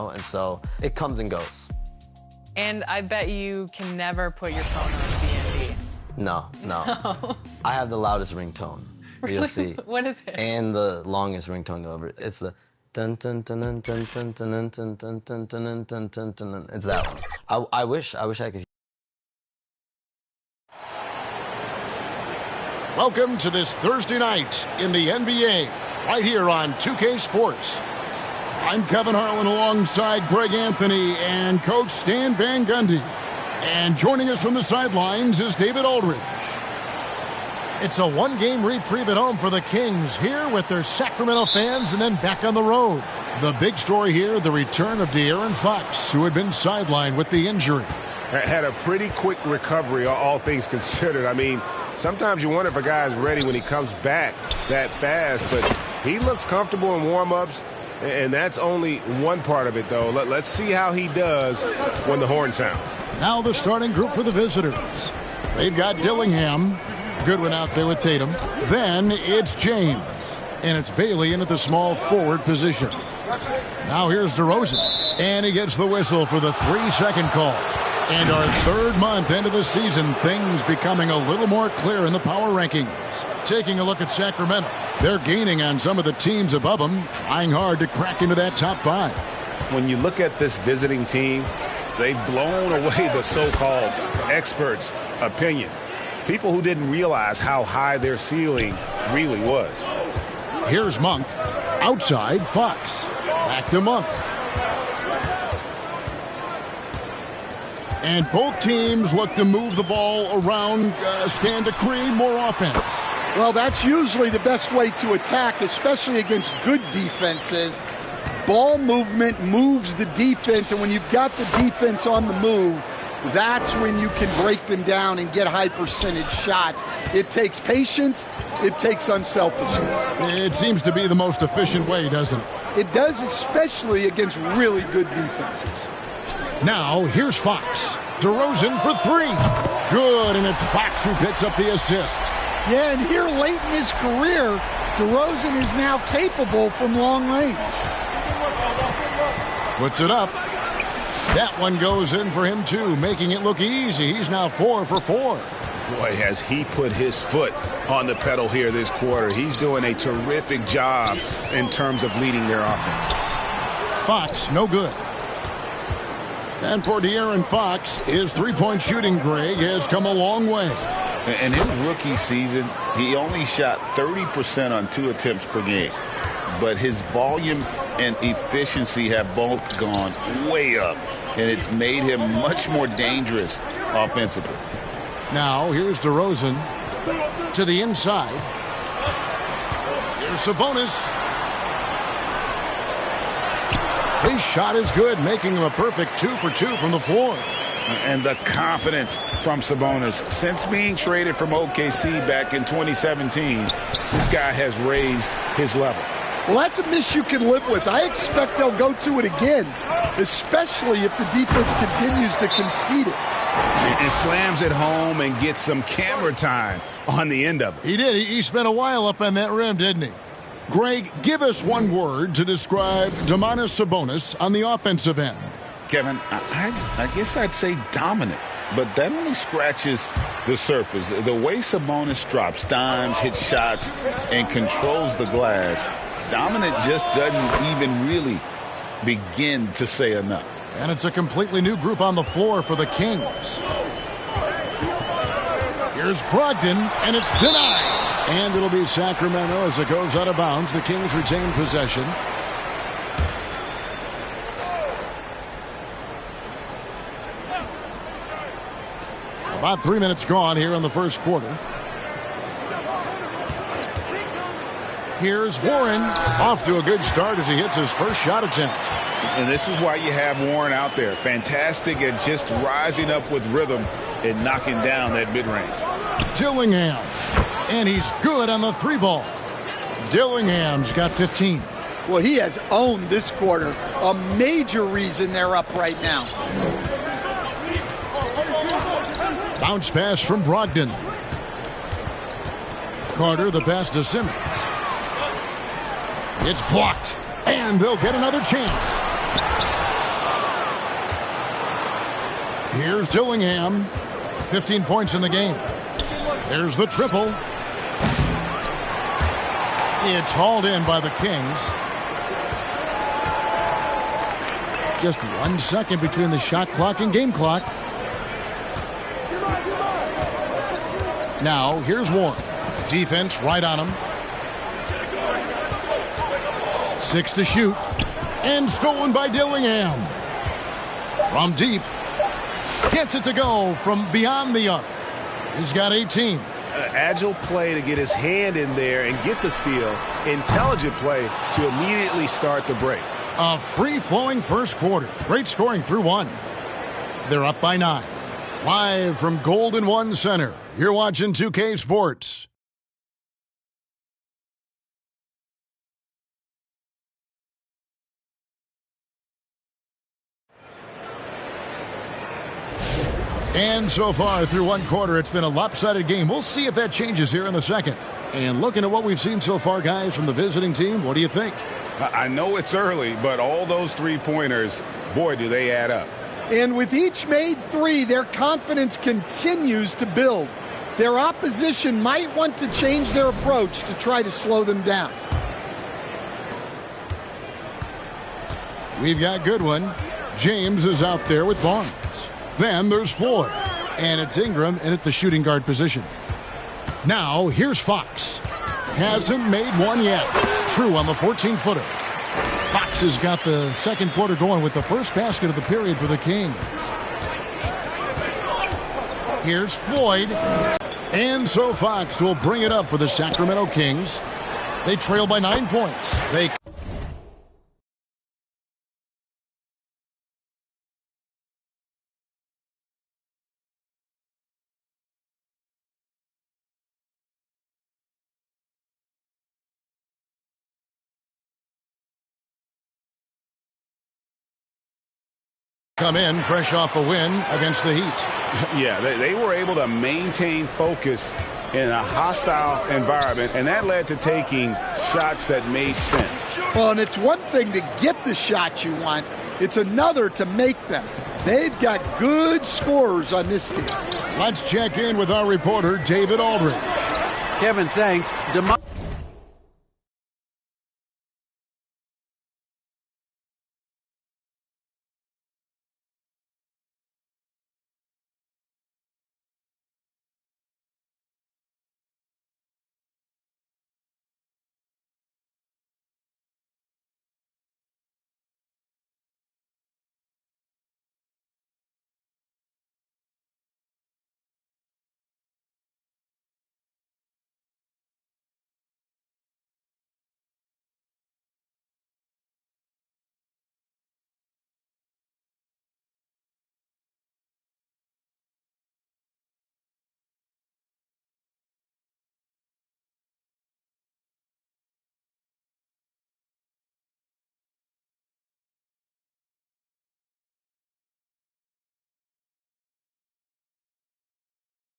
And so it comes and goes. And I bet you can never put your phone on DND. No. I have the loudest ringtone. Really? You'll see. What is it? And the longest ringtone ever. It's the dun dun dun dun dun dun dun dun dun dun dun dun dun dun. It's that one. I wish I could. Welcome to this Thursday night in the NBA, right here on 2K Sports. I'm Kevin Harlan alongside Greg Anthony and Coach Stan Van Gundy. And joining us from the sidelines is David Aldridge. It's a one-game reprieve at home for the Kings here with their Sacramento fans and then back on the road. The big story here, the return of De'Aaron Fox, who had been sidelined with the injury. Had a pretty quick recovery, all things considered. I mean, sometimes you wonder if a guy's ready when he comes back that fast, but he looks comfortable in warm-ups, and that's only one part of it, though. Let's see how he does when the horn sounds. Now the starting group for the visitors. They've got Dillingham. Goodwin out there with Tatum. Then it's James. And it's Bailey in at the small forward position. Now here's DeRozan. And he gets the whistle for the 3-second call. And our third month into the season, things becoming a little more clear in the power rankings. Taking a look at Sacramento. They're gaining on some of the teams above them, trying hard to crack into that top 5. When you look at this visiting team, they've blown away the so-called experts' opinions. People who didn't realize how high their ceiling really was. Here's Monk. Outside, Fox. Back to Monk. And both teams look to move the ball around, stand to create more offense. Well, that's usually the best way to attack, especially against good defenses. Ball movement moves the defense, and when you've got the defense on the move, that's when you can break them down and get high percentage shots. It takes patience. It takes unselfishness. It seems to be the most efficient way, doesn't it? It does, especially against really good defenses. Now, here's Fox. DeRozan for 3. Good, and it's Fox who picks up the assist. Yeah, and here late in his career, DeRozan is now capable from long range. Puts it up. That one goes in for him, too, making it look easy. He's now 4 for 4. Boy, has he put his foot on the pedal here this quarter. He's doing a terrific job in terms of leading their offense. Fox, no good. And for De'Aaron Fox, his three-point shooting, Greg, has come a long way. In his rookie season, he only shot 30% on 2 attempts per game. But his volume and efficiency have both gone way up. And it's made him much more dangerous offensively. Now, here's DeRozan to the inside. Here's Sabonis. His shot is good, making him a perfect 2 for 2 from the floor. And the confidence from Sabonis. Since being traded from OKC back in 2017, this guy has raised his level. Well, that's a miss you can live with. I expect they'll go to it again, especially if the defense continues to concede it. And slams it home and gets some camera time on the end of it. He did. He spent a while up on that rim, didn't he? Greg, give us one word to describe Domantas Sabonis on the offensive end. Kevin, I guess I'd say dominant, but that only scratches the surface. The way Sabonis drops dimes, hits shots, and controls the glass, dominant just doesn't even really begin to say enough. And it's a completely new group on the floor for the Kings. Here's Brogdon, and it's denied. And it'll be Sacramento as it goes out of bounds. The Kings retain possession. About 3 minutes gone here in the first quarter. Here's Warren. Off to a good start as he hits his first shot attempt. And this is why you have Warren out there. Fantastic at just rising up with rhythm and knocking down that mid-range. Dillingham. And he's good on the 3-ball. Dillingham's got 15. Well, he has owned this quarter. A major reason they're up right now. Bounce pass from Brogdon. Carter, the pass to Simmons. It's blocked. And they'll get another chance. Here's Dillingham. 15 points in the game. There's the triple. It's hauled in by the Kings. Just 1 second between the shot clock and game clock. Now, here's Warren. Defense right on him. 6 to shoot. And stolen by Dillingham. From deep. Gets it to go from beyond the arc. He's got 18. Agile play to get his hand in there and get the steal. Intelligent play to immediately start the break. A free-flowing first quarter. Great scoring through 1. They're up by 9. Live from Golden One Center, you're watching 2K Sports. And so far through 1 quarter, it's been a lopsided game. We'll see if that changes here in the second. And looking at what we've seen so far, guys, from the visiting team, what do you think? I know it's early, but all those three-pointers, boy, do they add up. And with each made 3, their confidence continues to build. Their opposition might want to change their approach to try to slow them down. We've got Goodwin. James is out there with Barnes. Then there's Floyd. And it's Ingram in at the shooting guard position. Now, here's Fox. Hasn't made one yet. True on the 14-footer. Fox has got the second quarter going with the first basket of the period for the Kings. Here's Floyd. And so Fox will bring it up for the Sacramento Kings. They trail by 9 points. They come in fresh off a win against the Heat. Yeah, they were able to maintain focus in a hostile environment, and that led to taking shots that made sense. Well, and it's one thing to get the shots you want. It's another to make them. They've got good scorers on this team. Let's check in with our reporter, David Aldridge. Kevin, thanks.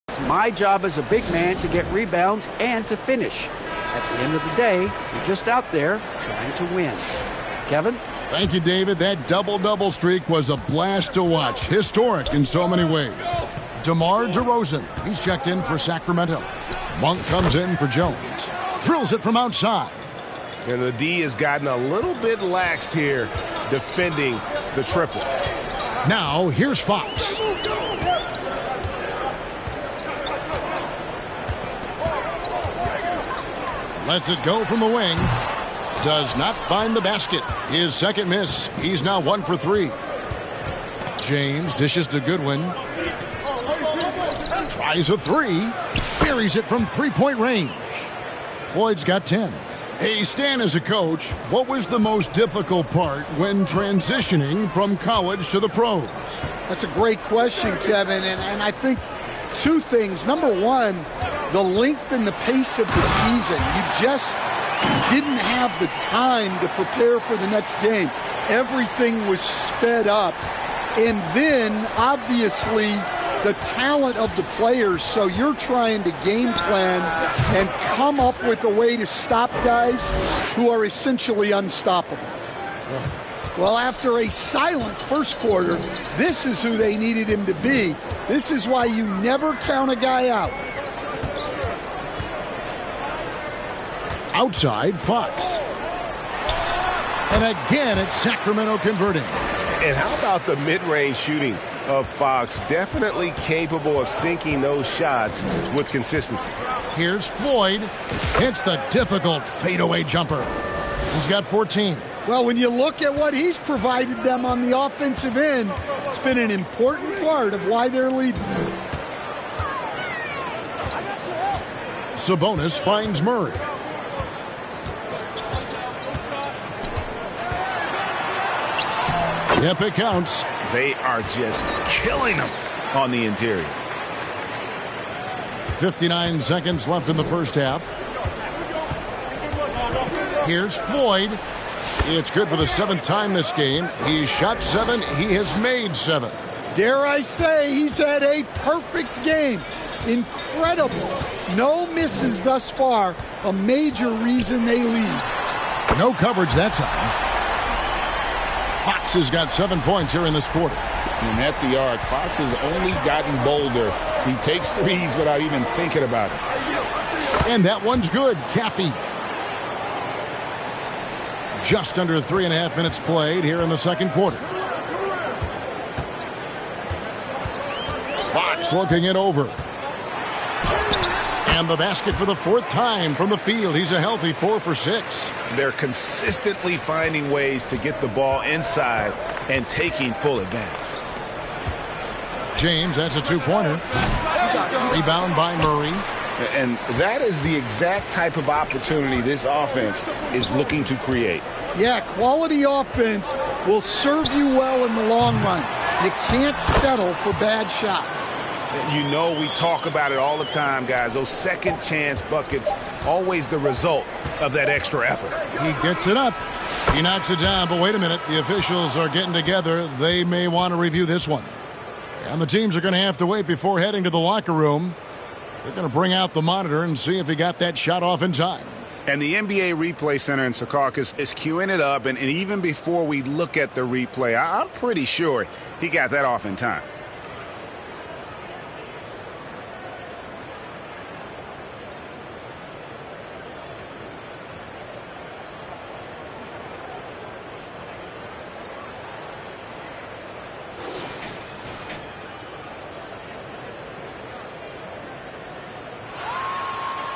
It's my job as a big man to get rebounds and to finish. At the end of the day, you're just out there trying to win. Kevin? Thank you, David. That double-double streak was a blast to watch. Historic in so many ways. DeMar DeRozan, he's checked in for Sacramento. Monk comes in for Jones. Drills it from outside. And the D has gotten a little bit laxed here defending the triple. Now, here's Fox. Lets it go from the wing. Does not find the basket. His second miss. He's now 1 for 3. James dishes to Goodwin. Tries a 3. Buries it from three-point range. Floyd's got 10. Hey, Stan, as a coach, what was the most difficult part when transitioning from college to the pros? That's a great question, Kevin, and I think 2 things. Number one, the length and the pace of the season. You just didn't have the time to prepare for the next game. Everything was sped up. And then, obviously, the talent of the players. So you're trying to game plan and come up with a way to stop guys who are essentially unstoppable. Well, after a silent first quarter, this is who they needed him to be. This is why you never count a guy out. Outside, Fox. And again, it's Sacramento converting. And how about the mid-range shooting of Fox? Definitely capable of sinking those shots with consistency. Here's Floyd. Hits the difficult fadeaway jumper. He's got 14. Well, when you look at what he's provided them on the offensive end, it's been an important part of why they're leading. Sabonis finds Murray. Yep, it counts. They are just killing them on the interior. 59 seconds left in the first half. Here's Floyd. It's good for the 7th time this game. He's shot 7. He has made 7. Dare I say he's had a perfect game. Incredible. No misses thus far. A major reason they lead. No coverage that time. Fox has got 7 points here in this quarter. And at the arc, Fox has only gotten bolder. He takes threes without even thinking about it. And that one's good. Caffey. Just under 3.5 minutes played here in the second quarter. Fox looking it over. And the basket for the 4th time from the field. He's a healthy 4 for 6. They're consistently finding ways to get the ball inside and taking full advantage. James, that's a 2-pointer. Rebound by Murray. And that is the exact type of opportunity this offense is looking to create. Yeah, quality offense will serve you well in the long run. You can't settle for bad shots. You know, we talk about it all the time, guys. Those second chance buckets, always the result of that extra effort. He gets it up. He knocks it down, but wait a minute. The officials are getting together. They may want to review this one. And the teams are going to have to wait before heading to the locker room. They're going to bring out the monitor and see if he got that shot off in time. And the NBA Replay Center in Secaucus is queuing it up. And even before we look at the replay, I'm pretty sure he got that off in time.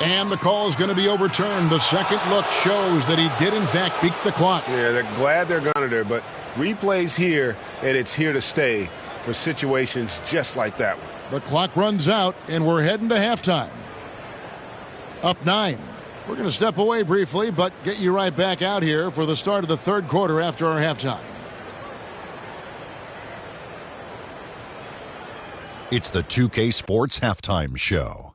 And the call is going to be overturned. The second look shows that he did, in fact, beat the clock. Yeah, they're glad they're gonna there, but replay's here, and it's here to stay for situations just like that one. The clock runs out, and we're heading to halftime. Up 9. We're going to step away briefly, but get you right back out here for the start of the third quarter after our halftime. It's the 2K Sports Halftime Show.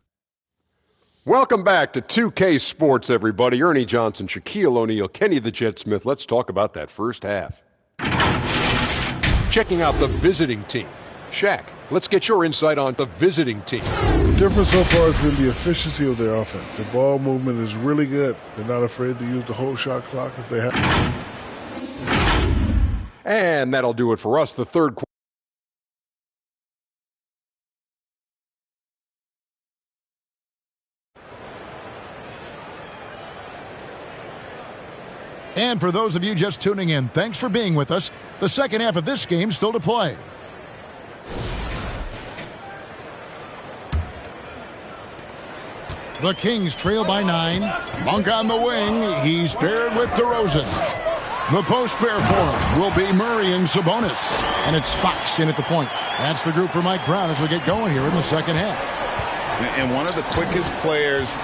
Welcome back to 2K Sports, everybody. Ernie Johnson, Shaquille O'Neal, Kenny the Jet Smith. Let's talk about that first half. Checking out the visiting team. Shaq, let's get your insight on the visiting team. The difference so far has been the efficiency of their offense. The ball movement is really good. They're not afraid to use the whole shot clock if they have. And that'll do it for us. The third quarter. And for those of you just tuning in, thanks for being with us. The second half of this game still to play. The Kings trail by 9. Monk on the wing. He's paired with DeRozan. The post pair for him will be Murray and Sabonis. And it's Fox in at the point. That's the group for Mike Brown as we get going here in the second half. And one of the quickest players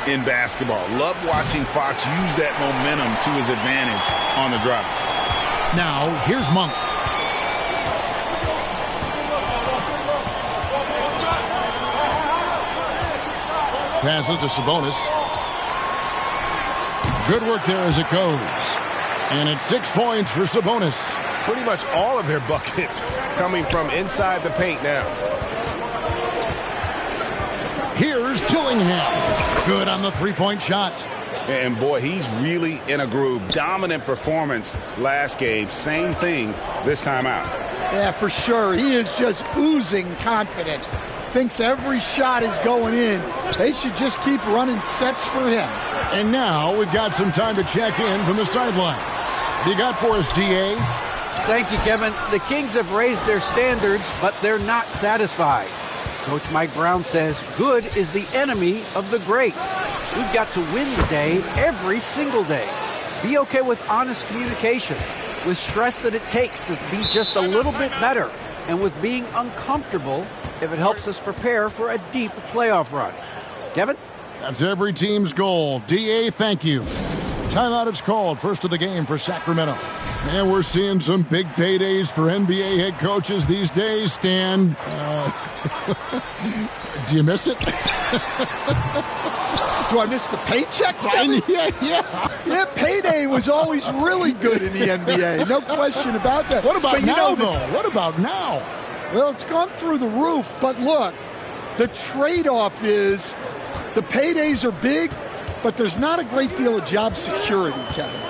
in basketball. Love watching Fox use that momentum to his advantage on the drive. Now, here's Monk. Passes to Sabonis. Good work there as it goes. And it's 6 points for Sabonis. Pretty much all of their buckets coming from inside the paint now. Here's Dillingham. Good on the three-point shot. And boy, he's really in a groove. Dominant performance last game. Same thing this time out. Yeah, for sure. He is just oozing confidence. Thinks every shot is going in. They should just keep running sets for him. And now we've got some time to check in from the sidelines. What you got for us, D.A.? Thank you, Kevin. The Kings have raised their standards, but they're not satisfied. Coach Mike Brown says good is the enemy of the great. We've got to win the day every single day. Be okay with honest communication, with stress that it takes to be just a little bit better, and with being uncomfortable if it helps us prepare for a deep playoff run. Kevin? That's every team's goal. D.A., thank you. Timeout is called. First of the game for Sacramento. And we're seeing some big paydays for NBA head coaches these days, Stan. Do you miss it? Do I miss the paychecks, Kevin? Yeah, payday was always really good in the NBA. No question about that. What about now, though? What about now? Well, it's gone through the roof. But look, the trade-off is the paydays are big, but there's not a great deal of job security, Kevin.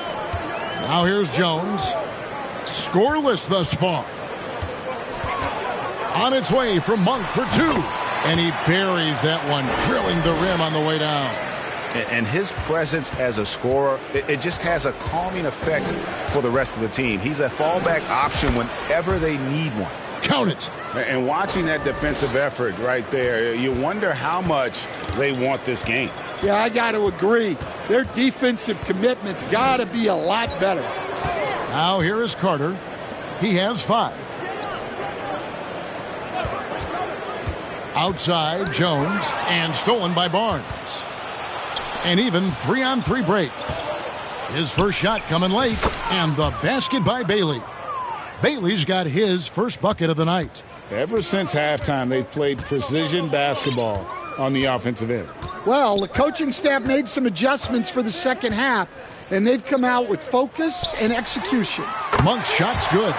Now here's Jones. Scoreless thus far. On its way from Monk for two. And he buries that one, drilling the rim on the way down. And his presence as a scorer, it just has a calming effect for the rest of the team. He's a fallback option whenever they need one. Count it. And watching that defensive effort right there, you wonder how much they want this game. Yeah, I got to agree. Their defensive commitment's got to be a lot better. Now here is Carter. He has 5. Outside, Jones, and stolen by Barnes. An even 3-on-3 break. His first shot coming late, and the basket by Bailey. Bailey's got his first bucket of the night. Ever since halftime, they've played precision basketball on the offensive end. Well, the coaching staff made some adjustments for the second half, and they've come out with focus and execution. Monk's shot's good.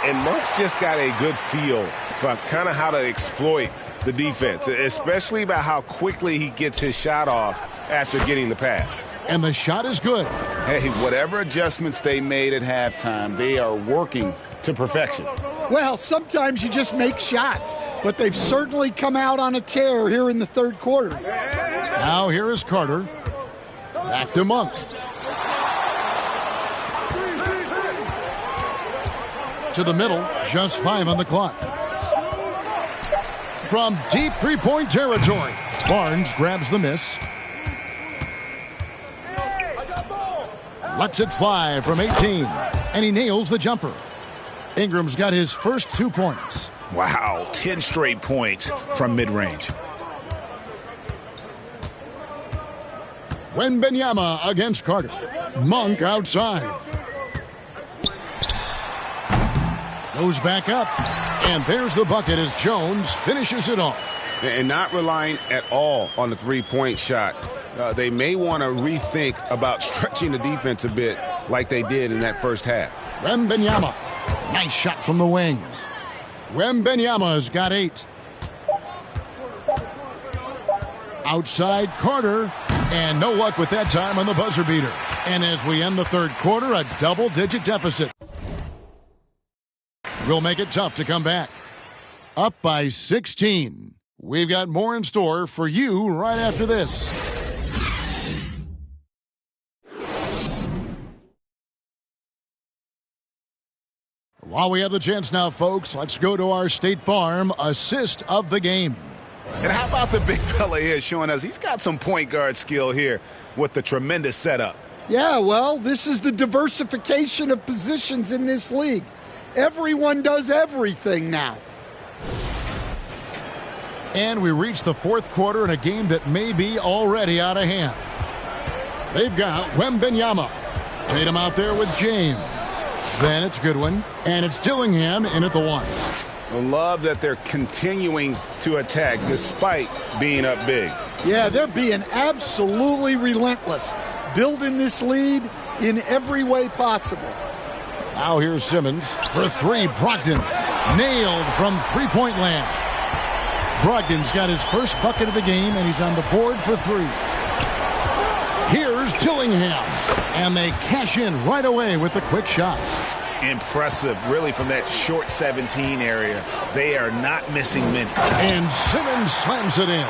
And Monk's just got a good feel for kind of how to exploit the defense, especially about how quickly he gets his shot off after getting the pass. And the shot is good. Hey, whatever adjustments they made at halftime, they are working to perfection. Well, sometimes you just make shots, but they've certainly come out on a tear here in the third quarter. Now here is Carter. Back to Monk. To the middle, just 5 on the clock. From deep three-point territory, Barnes grabs the miss. Lets it fly from 18, and he nails the jumper. Ingram's got his first 2 points. Wow, 10 straight points from mid-range. Wembanyama against Carter. Monk outside. Goes back up, and there's the bucket as Jones finishes it off. And not relying at all on the three-point shot. They may want to rethink about stretching the defense a bit like they did in that first half. Wembanyama. Nice shot from the wing. Wembanyama's got 8. Outside Carter. And no luck with that time on the buzzer beater. And as we end the third quarter, a double-digit deficit. We'll make it tough to come back. Up by 16. We've got more in store for you right after this. While we have the chance now, folks, let's go to our State Farm assist of the game. And how about the big fella here showing us he's got some point guard skill here with the tremendous setup. Yeah, well, this is the diversification of positions in this league. Everyone does everything now. And we reach the fourth quarter in a game that may be already out of hand. They've got Wembanyama. Tatum out there with James. Then it's Goodwin, and it's Dillingham in at the 1. I love that they're continuing to attack despite being up big. Yeah, they're being absolutely relentless, building this lead in every way possible. Now here's Simmons for 3. Brogdon nailed from three-point land. Brogdon's got his first bucket of the game, and he's on the board for 3. Here's Dillingham. And they cash in right away with the quick shot. Impressive, really, from that short 17 area. They are not missing many. And Simmons slams it in.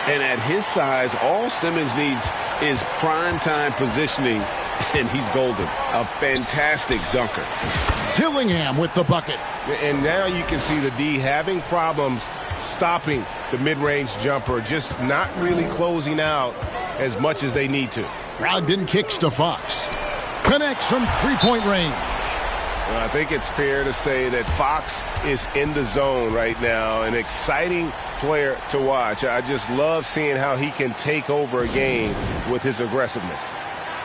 And at his size, all Simmons needs is prime-time positioning, and he's golden. A fantastic dunker. Dillingham with the bucket. And now you can see the D having problems stopping the mid-range jumper, just not really closing out as much as they need to. Brogdon kicks to Fox. Connects from three-point range. Well, I think it's fair to say that Fox is in the zone right now, an exciting player to watch. I just love seeing how he can take over a game with his aggressiveness.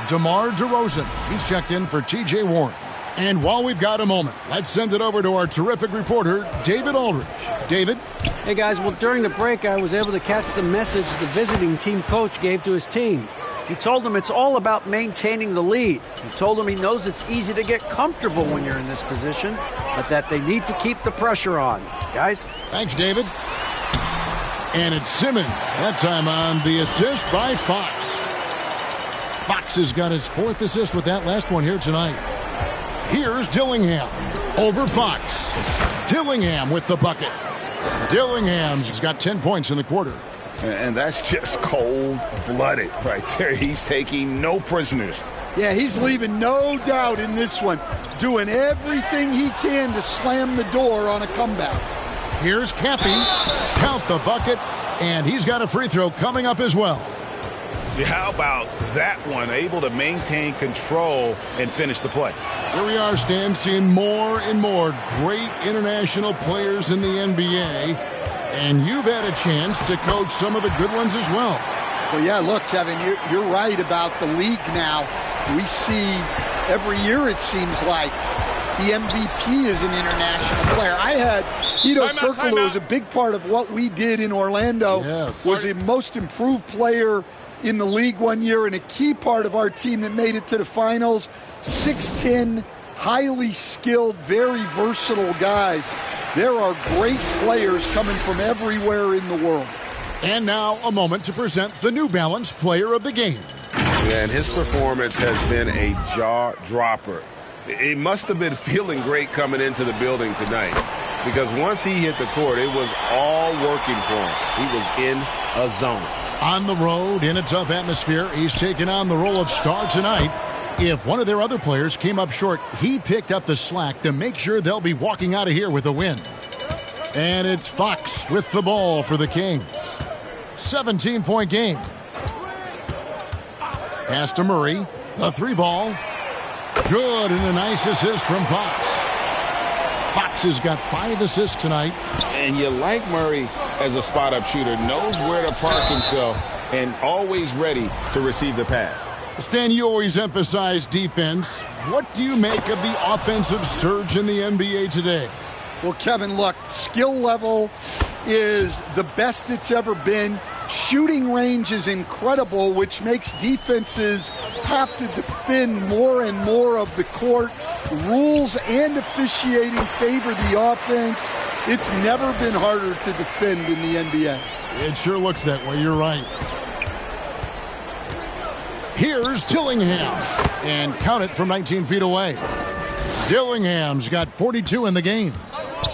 DeMar DeRozan, he's checked in for T.J. Warren. And while we've got a moment, let's send it over to our terrific reporter, David Aldridge. David? Hey, guys, well, during the break, I was able to catch the message the visiting team coach gave to his team. He told them it's all about maintaining the lead. He told them he knows it's easy to get comfortable when you're in this position, but that they need to keep the pressure on. Guys? Thanks, David. And it's Simmons, that time on the assist by Fox. Fox has got his fourth assist with that last one here tonight. Here's Dillingham over Fox. Dillingham with the bucket. Dillingham's got 10 points in the quarter. And that's just cold-blooded right there. He's taking no prisoners. Yeah, he's leaving no doubt in this one. Doing everything he can to slam the door on a comeback. Here's Caffey. Count the bucket. And he's got a free throw coming up as well. How about that one? Able to maintain control and finish the play. Here we are, Stan, seeing more and more great international players in the NBA. And you've had a chance to coach some of the good ones as well. Well, yeah, look, Kevin, you're right about the league now. We see every year, it seems like, the MVP is an international player. I had Hedo Turkoglu was a big part of what we did in Orlando. Yes. Was the most improved player in the league one year and a key part of our team that made it to the finals. 6'10", highly skilled, very versatile guy. There are great players coming from everywhere in the world. And now a moment to present the New Balance Player of the Game. Yeah, and his performance has been a jaw-dropper. He must have been feeling great coming into the building tonight, because once he hit the court, it was all working for him. He was in a zone. On the road, in a tough atmosphere, he's taking on the role of star tonight. If one of their other players came up short, he picked up the slack to make sure they'll be walking out of here with a win. And it's Fox with the ball for the Kings. 17-point game. Pass to Murray. The three ball. Good, and a nice assist from Fox. Fox has got 5 assists tonight. And you like Murray as a spot-up shooter. Knows where to park himself and always ready to receive the pass. Stan, you always emphasize defense. What do you make of the offensive surge in the NBA today? Well, Kevin, look, skill level is the best it's ever been. Shooting range is incredible, which makes defenses have to defend more and more of the court. Rules and officiating favor the offense. It's never been harder to defend in the NBA. It sure looks that way. You're right. Here's Dillingham. And count it from 19 feet away. Dillingham's got 42 in the game.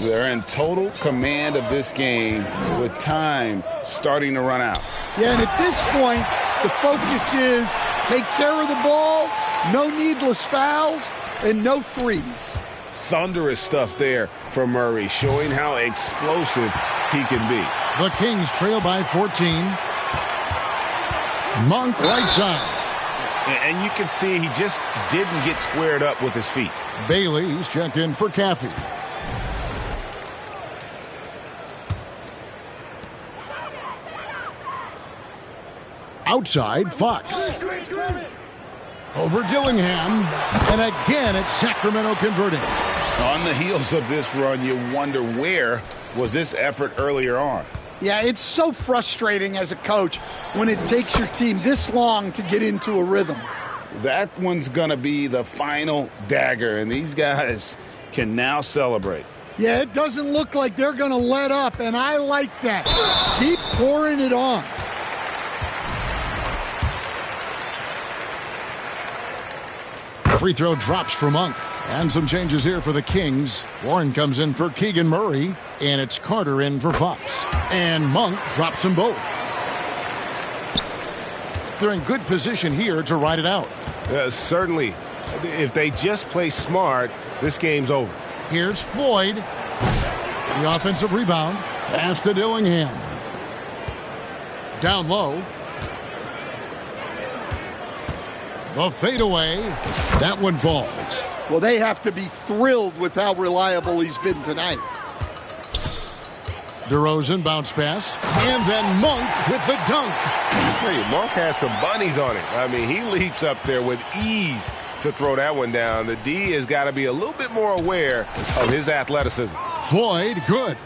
They're in total command of this game with time starting to run out. Yeah, and at this point, the focus is take care of the ball, no needless fouls, and no threes. Thunderous stuff there for Murray, showing how explosive he can be. The Kings trail by 14. Monk right side. And you can see he just didn't get squared up with his feet. Bailey's checked in for Caffey. Outside, Fox. Over Dillingham. And again, it's Sacramento converting. On the heels of this run, you wonder where was this effort earlier on. Yeah, it's so frustrating as a coach when it takes your team this long to get into a rhythm. That one's going to be the final dagger, and these guys can now celebrate. Yeah, it doesn't look like they're going to let up, and I like that. Keep pouring it on. Free throw drops for Monk. And some changes here for the Kings. Warren comes in for Keegan Murray, and it's Carter in for Fox. And Monk drops them both. They're in good position here to ride it out. Certainly. If they just play smart, this game's over. Here's Floyd. The offensive rebound. Pass to Dillingham. Down low. The fadeaway. That one falls. Well, they have to be thrilled with how reliable he's been tonight. DeRozan bounce pass. And then Monk with the dunk. I tell you, Monk has some bunnies on it. I mean, he leaps up there with ease to throw that one down. The D has got to be a little bit more aware of his athleticism. Floyd, good.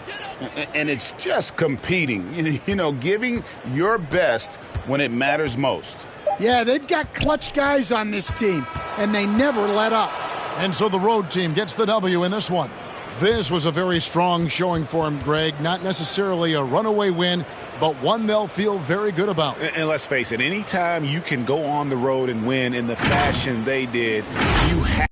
And it's just competing, giving your best when it matters most. Yeah, they've got clutch guys on this team, and they never let up. And so the road team gets the W in this one. This was a very strong showing for him, Greg. Not necessarily a runaway win, but one they'll feel very good about. And let's face it, anytime you can go on the road and win in the fashion they did, you have